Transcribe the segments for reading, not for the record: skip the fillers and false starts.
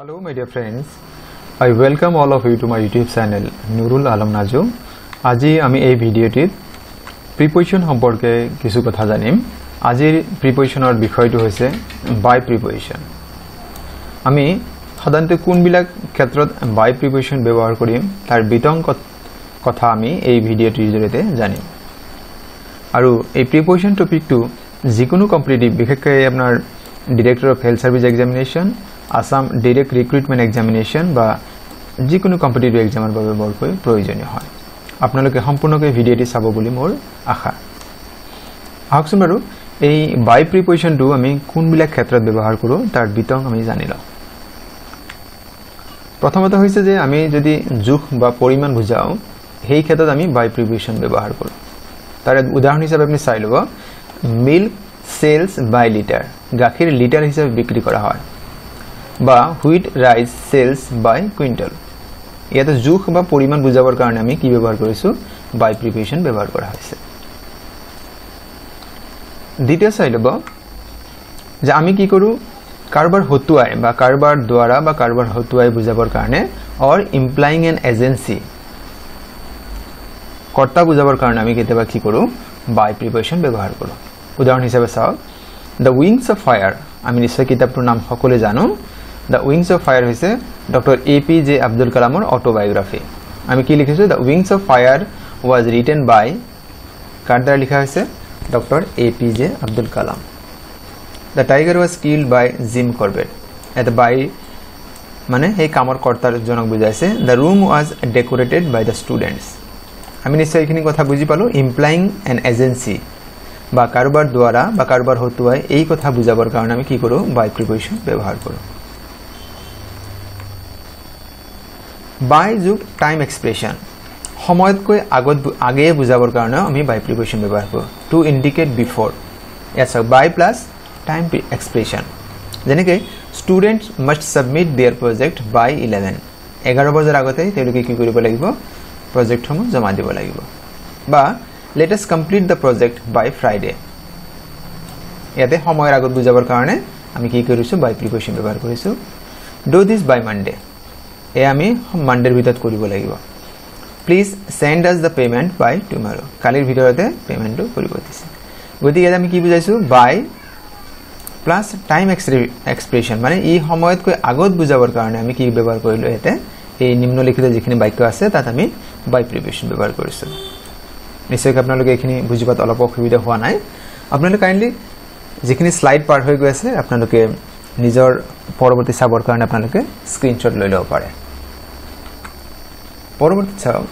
Hello my dear friends, I welcome all of you to my YouTube channel Nurul Alam Najo. আজি আমি এই ভিডিওটিত preposition সম্পর্কে কিছু কথা জানিম। আজিৰ প্ৰিপজিশনৰ বিষয়টো হৈছে বাই প্ৰিপজিশন। আমি সাধাৰণতে কোনবিলাক ক্ষেত্ৰত বাই প্ৰিপজিশন ব্যৱহাৰ কৰিম তাৰ বিতং কথা আমি এই ভিডিওটিৰ জৰিয়তে জানিম। আৰু এই প্ৰিপজিশন টপিকটো যিকোনো কম্পিটিটিভ বিশেষকৈ আপোনাৰ director of health service examination Assam direct recruitment examination বা যিকোনো কম্পিটিটিভ এক্সামৰ বাবে বৰকৈ প্ৰয়োজনীয় হয়। আপোনালোকে সম্পূৰ্ণকৈ ভিডিওটি চাব বুলি মোৰ আশা। আহকচোন বাৰু এই বাই প্ৰিপজিশনটো আমি কোনবিলাক ক্ষেত্ৰত ব্যৱহাৰ কৰো তাৰ বিতং আমি জানি লওঁ। প্ৰথমতে হৈছে যে আমি যদি জোখ বা পৰিমাণ বুজাও সেই ক্ষেত্ৰত আমি বাই প্ৰিপজিশন ব্যৱহাৰ কৰো। তাৰ উদাহৰণ হিচাপে আপুনি চাই লব মিল্ক সেলস বাই লিটাৰ, গাখীৰ লিটাৰ হিচাপে বিক্ৰী কৰা হয়। বা হুইট ৰাইস সেলস বাই কুইন্টাল। ইয়াতে জোখ বা পৰিমাণ বুজাবৰ কাৰণে আমি কি ব্যৱহাৰ কৰিছো বাই প্ৰিপজিশন ব্যৱহাৰ কৰা হৈছে। দ্বিতীয় চাই লব যে আমি কি কৰো কাৰবাৰ হতুৱাই বা কাৰবাৰ দ্বাৰা বা কাৰবাৰ হতুৱাই বুজাবৰ কাৰণে অৰ ইমপ্লাইং এন এজেন্সি কৰ্তা বুজাবৰ কাৰণে আমি কেতিয়াবা কি কৰো বাই প্ৰিপজিশন ব্যৱহাৰ কৰো। উদাহৰণ হিচাপে চাওক দ্য উইংস অফ ফায়াৰ, আমি নিশ্চয় কিতাপটোৰ নাম সকলোৱে জানো। The Wings of Fire হৈছে Dr. APJ Abdul Kalamৰ অটোবায়োগ্ৰাফি। আমি কি লিখিছো The Wings of Fire was written by কাৰ দ্বাৰা লিখা হৈছে Dr. APJ Abdul Kalam. The tiger was killed by Jim Corbett. এত বাই মানে এই কামৰ কৰ্তাৰ জনক বুজাইছে। The room was decorated by the students. আমি নিশ্চয় এইখিনি কথা বুজি পালো। Implying an agency বা কাৰোবাৰ দ্বাৰা বা কাৰোবাৰ হতুৱাই এই কথা বুজাবৰ কাৰণে আমি কি কৰো বাই প্ৰিপজিশন ব্যৱহাৰ কৰো। বাই যুগ টাইম এক্সপ্ৰেশন সময়তকৈ আগে বুজাবৰ কাৰণে আমি বাই প্ৰিপজিশন ব্যৱহাৰ কৰো। টু ইন্ডিকেট বিফোৰ ইয়াত বাই প্লাস টাইম এক্সপ্ৰেশন যেনেকে students must submit their project by 11 বজাৰ আগতে তেওঁলোকে কি কৰিব লাগিব প্ৰজেক্টসমূহ জমা দিব লাগিব। বা let us complete the project by Friday ইয়াতে সময়ৰ আগত বুজাবৰ কাৰণে আমি কি কৰিছো বাই প্ৰিপজিশন ব্যৱহাৰ কৰিছো। do this by Monday এ আমি মানডেৰ ভিতৰত কৰিব লাগিব। Please send us the payment by tomorrow কালিৰ ভিতৰতে পেমেন্টটো কৰিব দিছে। গতিকে আমি কি বুজাইছো বাই প্লাস টাইম এক্সপ্ৰেশন মানে এই সময়তকৈ আগত বুজাবৰ কাৰণে আমি কি ব্যৱহাৰ কৰিলো এতে এই নিম্নলিখিত যিখিনি বাক্য আছে তাত আমি বাই প্ৰিপজিশন ব্যৱহাৰ কৰিছো। নিশ্চয় আপোনালোকে এইখিনি বুজিপাত অলপ অসুবিধা হোৱা নাই। আপোনালোকে কাইন্ডলি যিখিনি স্লাইড পাৰ হৈ গৈ আছে আপোনালোকে নিজৰ পৰৱৰ্তী চাবৰ কাৰণে আপোনালোকে স্ক্ৰিনশ্বট লৈ ল'ব পাৰে। পৰৱৰ্তী চাওক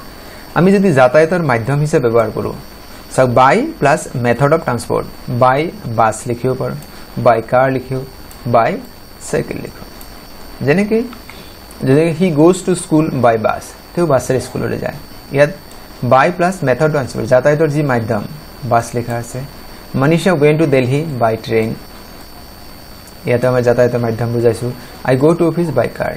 আমি যদি যাতায়াতৰ মাধ্যম হিচাপে ব্যৱহাৰ কৰো চাওক by plus method of transport by bus লিখিব পাৰো বাই কাৰ লিখিও বাই সাইকেল লিখো। যেনেকৈ যদি হি গোজ টু স্কুল বাই বাস তেও বাসেৰে স্কুললৈ যায়। ইয়াত বাই প্লাস মেথড ট্ৰান্সপোৰ্ট যাতায়াতৰ যি মাধ্যম বাস লিখা আছে। Manisha went to Delhi by train ইয়াতে আমি যাতায়াতৰ মাধ্যম বুজাইছো। আই গো টু অফিস বাই কাৰ।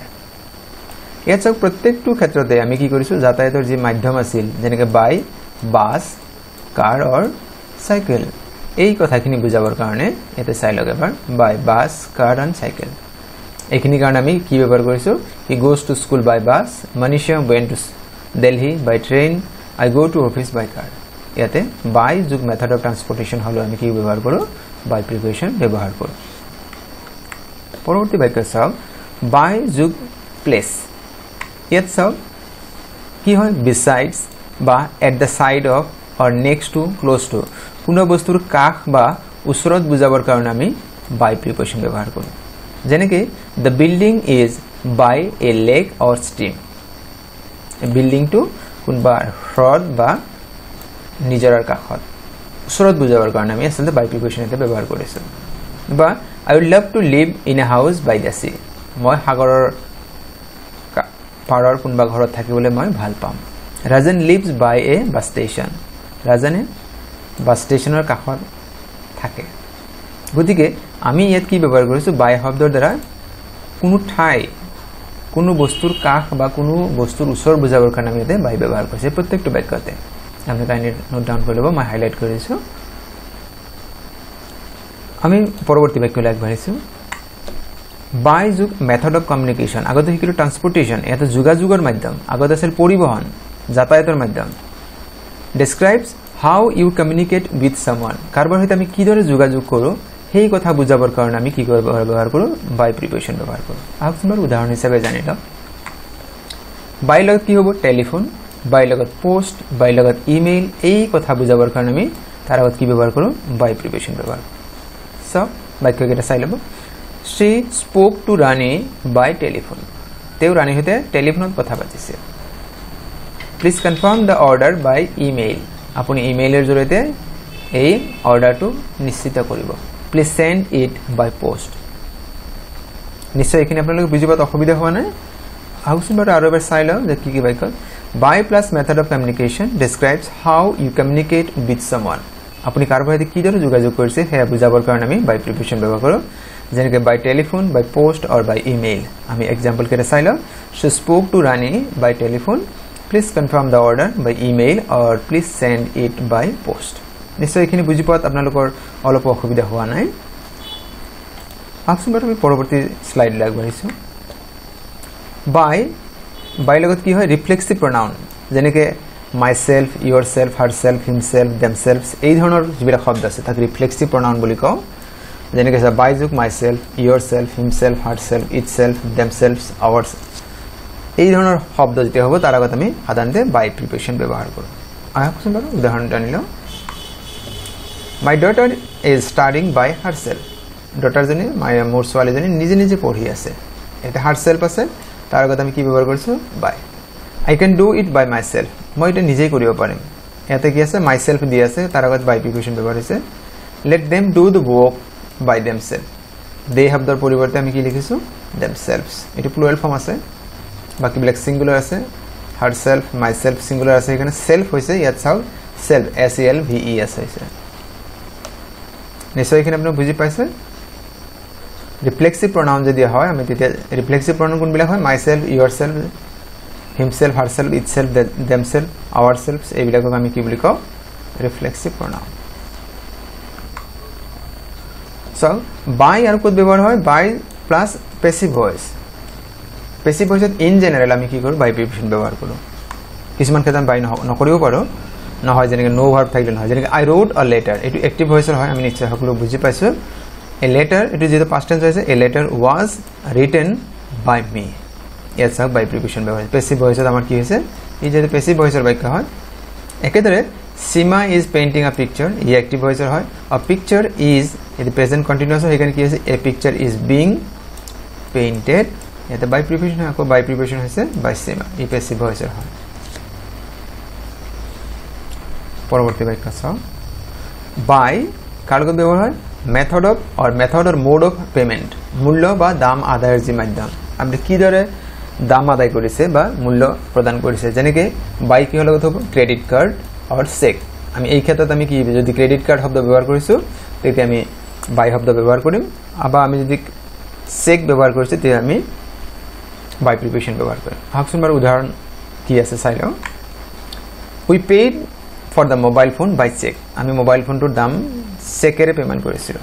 ইয়াত চাওক প্ৰত্যেকটো ক্ষেত্ৰতে আমি কি কৰিছো যাতায়াতৰ যি মাধ্যম আছিল যেনেকৈ by bus car or cycle এই কথাখিনি বুজাবৰ কাৰণে ইয়াতে চাই লওক এবাৰ by bus car and cycle এইখিনি কাৰণে আমি কি ব্যৱহাৰ কৰিছো হি goes to school by bus Manisha went to Delhi by train I go to office by car. ইয়াতে বাই যুগ মেথড অফ ট্ৰান্সপোৰ্টেশন হলো আমি কি ব্যৱহাৰ কৰো বাই প্ৰিপজিশন ব্যৱহাৰ কৰো। পৰৱৰ্তী বাক্য চাওক বাই যুগ প্লেস। ইয়াত চাওক কি হয় বিসাইডস বা at the side of or next to close to কোনো বস্তুৰ কাষ বা ওচৰত বুজাবৰ কাৰণে আমি বাই প্ৰিপজিশন ব্যৱহাৰ কৰো। যেনেকৈ the building is by a lake or stream বিল্ডিংটো কোনবা হ্ৰদ বা নিজৰাৰ কাষত ওচৰত বুজাবৰ কাৰণে আমি আসলে বাই প্ৰিপজিশন এটা ব্যৱহাৰ কৰিছো। বা I would love to live in a house by the sea মই সাগৰৰ পাৰৰ কোনবা ঘৰত থাকিবলৈ মই ভাল পাম। Rajan lives by a bus station ৰাজনে বাস ষ্টেচনৰ কাষত থাকে। গতিকে আমি ইয়াত কি ব্যৱহাৰ কৰিছো বাই শব্দৰ দ্বাৰা কোনো ঠাই কোনো বস্তুৰ কাষ বা কোনো বস্তুৰ ওচৰ বুজাবৰ কাৰণে আমি ইয়াতে বাই ব্যৱহাৰ কৰিছো প্ৰত্যেকটো বাক্যতে। আমি কাইন্ডলি নোট ডাউন কৰি ল'ব মই হাইলাইট কৰিছো। আমি পৰৱৰ্তী বাক্যলৈ আগবাঢ়িছো। বাই যুগ মেথড অফ কমিউনিকেশন আগতে শিকিলো ট্ৰান্সপোৰ্টেশন এটা যোগাযোগৰ মাধ্যম আগতে আছিল পৰিবহন যাতায়াতৰ মাধ্যম describes how you communicate with someone কারবার হইতে আমি কি ধরে যোগাযোগ করো সেই কথা বুঝাবার কারণে আমি কি করে ব্যবহার করব বাই প্রিপোজিশন ব্যবহার করব আপনার উদাহরণ হিসেবে জানিলা বাই লগত কি হবে টেলিফোন বাই লগত পোস্ট বাই লগত ইমেইল এই কথা বুঝাবার কারণে আমি তার আগত কি ব্যবহার করব বাই প্রিপোজিশন ব্যবহার সব বাক্যটা চাই লব she spoke to Rani by telephone তেও রানী হতে টেলিফোনত কথা পাতিছে Please confirm the order by email. আপনি ইমেইলের জৰিয়তে এই অৰ্ডাৰটো নিশ্চিত কৰিব Please send it by post. নিশ্চয় এখানে আপোনালোকে বুজি পাত অসুবিধা হোৱা নাই আহকচোন বাৰু আৰু এবাৰ চাই লওঁ যে কি কি বাক্য by plus method of communication describes how you communicate with someone. আপুনি কাৰোবাৰ সৈতে কিদৰে যোগাযোগ কৰিছে সেয়া বুজাবৰ কাৰণে আমি by preposition ব্যৱহাৰ কৰোঁ যেনেকৈ by telephone by post or by email আমি एग्जांपल কেটা চাই লওঁ She spoke to Rani by telephone Please confirm the order by email or please send it by post. নিশ্চয় এখানে বুজি পাত আপোনালোকৰ অলপ অসুবিধা হোৱা নাই আকসুন বাৰু আমি পৰৱৰ্তী স্লাইড লাগবাইছো বাই লগত কি হয় ৰিফ্লেক্সিভ প্ৰনাউন যেনেকৈ myself yourself herself himself themselves এই ধৰণৰ যিবিলাক শব্দ আছে তাক ৰিফ্লেক্সিভ প্ৰনাউন বুলি কওঁ যেনেকৈ বাই যোগ myself yourself himself herself itself themselves ours এই ধৰণৰ শব্দ যেটা হ'ব তাৰ আগত আমি সাধাৰণতে বাই প্ৰিপোজিশন ব্যৱহাৰ কৰোঁ আহকচোন বাৰু উদাহৰণ জানিলো My daughter is studying by herself daughter জনী মোৰ ছোৱালীজনী নিজে নিজে পঢ়ি আছে এটা herself আছে তাৰ আগত আমি কি ব্যৱহাৰ কৰিছো by I can do it by myself মই এটা নিজেই কৰিব পাৰিম ইয়াতে কি আছে myself দি আছে তাৰ আগত by প্ৰিপোজিশন ব্যৱহাৰ হৈছে Let them do the work by themselves they have the পৰিৱৰ্তে আমি কি লিখিছো themselves এটো প্লুৰাল ফৰ্ম আছে বাকি ব্ল্যাক সিঙ্গুলার আছে herself myself সিঙ্গুলার আছে এখানে সেলফ হইছে ইয়াত চাও self s e l v e s হইছে নিশ্চয় এখানে আপনি বুঝি পাইছে রিফ্লেক্সিভ প্রনাউন যদি হয় আমি তেতিয়া রিফ্লেক্সিভ প্রনাউন কোন বিলাক হয় myself yourself himself herself itself themselves ourselves এই বিলাকক আমি কি বুলি কও রিফ্লেক্সিভ প্রনাউন সো বাই আর কোড ব্যবহার হয় by plus passive voice passive ভয়েসত ইন জেনারেল আমি কি করব বাই প্রিপোজিশন ব্যবহার করব কিছুমান ক্ষেত্রে বাই নকৰিও পাৰো নহয় যেনেকৈ নো ভাৰ্ব থাকিলে নহয় যেনেকৈ আই ৰোট আ লেটাৰ এটো অ্যাক্টিভ ভয়েসৰ হয় আমি নিশ্চয় সকলো বুজি পাইছো এ লেটার এটো যেটো পাস্ট টেন্স হৈছে এ লেটার ওয়াজ রিটেন বাই মি ইয়াত সব বাই প্রিপোজিশন ব্যবহার প্যাসিভ ভয়েসত আমাৰ কি হৈছে এই যেটো প্যাসিভ ভয়েসৰ বাক্য হয় একেদৰে Sima is painting a picture ই অ্যাক্টিভ ভয়েসৰ হয় a picture is এটো প্রেজেন্ট কন্টিনিউয়াস হয় এখানে কি আছে a picture is being painted এটা বাই প্রিপোজিশন আকো বাই প্রিপোজিশন হৈছে বাই Sima ই প্যাসিভ ভয়েসৰ হয় পরবর্তী বাক্য চাও বাই কার লগত ব্যবহার হয় method of or method or mode of payment মূল্য বা দাম আদায়ের যে মাধ্যম আপনি কি ধরে দাম আদায় করেছে বা মূল্য প্রদান করেছে যেনেকে বাই কি লগত হবে ক্রেডিট কার্ড আর চেক আমি এই ক্ষেত্রে আমি কি যদি ক্রেডিট কার্ড শব্দ ব্যবহার করিছো তেতিয়া আমি বাই শব্দ ব্যবহার করিম আবা আমি যদি চেক ব্যবহার করিছি তেতিয়া আমি বাই প্রিপোজিশন ব্যবহার করিম হাকসুন বার উদাহরণ কি আছে চাইলো we paid for the mobile phone by check আমি মোবাইল ফোনটোৰ দাম চেকেৰে পেমেন্ট কৰিছিলো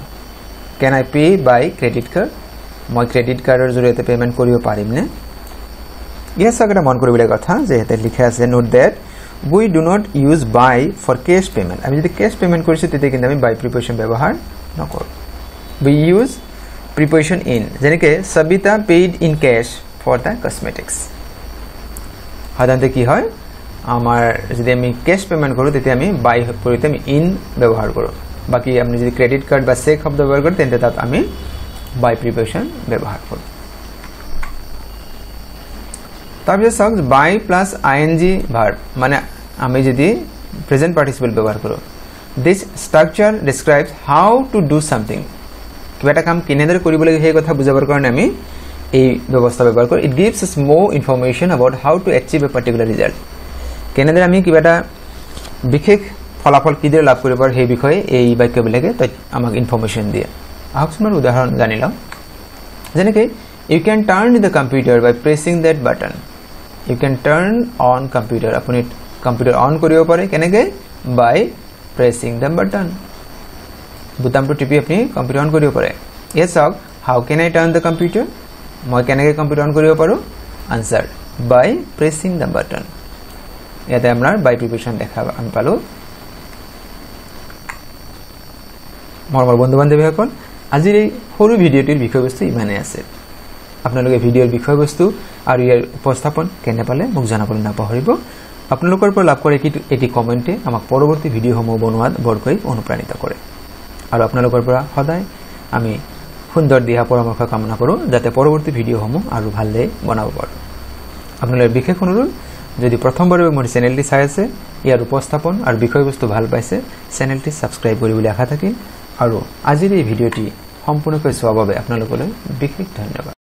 can I pay by credit card মই ক্ৰেডিট কাৰ্ডৰ জৰিয়তে পেমেন্ট কৰিব পাৰিম নে ইয়া সগটা মন কৰিবলে কথা যে হেতে লিখা আছে note that we do not use by for cash payment আমি যদি cash পেমেন্ট কৰিছো তেতিয়া কিন্তু আমি by preposition ব্যৱহাৰ নকৰো we use preposition in যেনেকৈ Sabita paid in cash for the cosmetics সাধাৰণতে কি হয় আমার যদি আমি ক্যাশ পেমেন্ট করি তেতিয়া আমি বাই পরিতে আমি ইন ব্যবহার করব বাকি আপনি যদি ক্রেডিট কার্ড বা চেক শব্দ ব্যবহার করেন তেন্তে তাত আমি বাই প্রিপোজিশন ব্যবহার করব তারপরে সব বাই প্লাস আইএনজি ভার্ব মানে আমি যদি প্রেজেন্ট পার্টিসিপল ব্যবহার করব this structure describes how to do something কিবা এটা কাম কেনেদৰে কৰিব লাগে সেই কথা বুজাবৰ কাৰণে আমি এই ব্যৱস্থা ব্যৱহাৰ কৰো ইট গিভস আস মোৰ information about how to achieve a particular result কেনেদৰে আমি কিবা এটা বিশেষ ফলাফল কিদৰে লাভ কৰিব পাৰো সেই বিষয়ে এই বাক্যবিলাকে আমাক ইনফৰমেশন দিয়ে আহকচোন উদাহৰণ জানিলাম যেনেকৈ you can turn the computer by pressing that button you can turn on computer আপুনি কম্পিউটার অন কৰিব পাৰে কেনেকৈ বাই প্ৰেসিং দ্য বাটন বুটামটো টিপি আপুনি কম্পিউটাৰ অন কৰিব পাৰে ইয়ে চাওক How can I turn the computer? মই কেনেকৈ কম্পিউটাৰ অন কৰিব পাৰো? Answer, by pressing the button. ইয়াতে আমাৰ by preparation দেখা আমি পালো। মৰমৰ বন্ধু-বান্ধৱীসকল, আজিৰ এই সৰু ভিডিঅ'টিৰ বিষয়বস্তু ইমানেই আছে। আপোনালোকে ভিডিঅ'ৰ বিষয়বস্তু আৰু ইয়াৰ উপস্থাপন কেনে পালে মোক জনাবলৈ নাপাহৰিব। আপোনালোকৰ পৰা লাভ কৰা এটি কমেণ্টে আমাক পৰৱৰ্তী ভিডিঅ'সমূহ বনোৱাত বৰকৈ অনুপ্ৰাণিত কৰে। আৰু আপোনালোকৰ পৰা সদায় আমি সুন্দৰ দিহা পৰামৰ্শ কামনা কৰোঁ যাতে পৰৱৰ্তী ভিডিঅ'সমূহ আৰু ভালদৰে বনাব পাৰোঁ। আপোনালোকৰ বিশেষ অনুৰোধ, যদি প্ৰথমবাৰৰ মোৰ চেনেলটি চাই আছে, ইয়াৰ উপস্থাপন আৰু বিষয়বস্তু ভাল পাইছে, চেনেলটি ছাবস্ক্ৰাইব কৰিবলৈ আশা থাকিল। আৰু আজিৰ এই ভিডিঅ'টি সম্পূৰ্ণকৈ চোৱাৰ বাবে আপোনালোকলৈ বিশেষ ধন্যবাদ।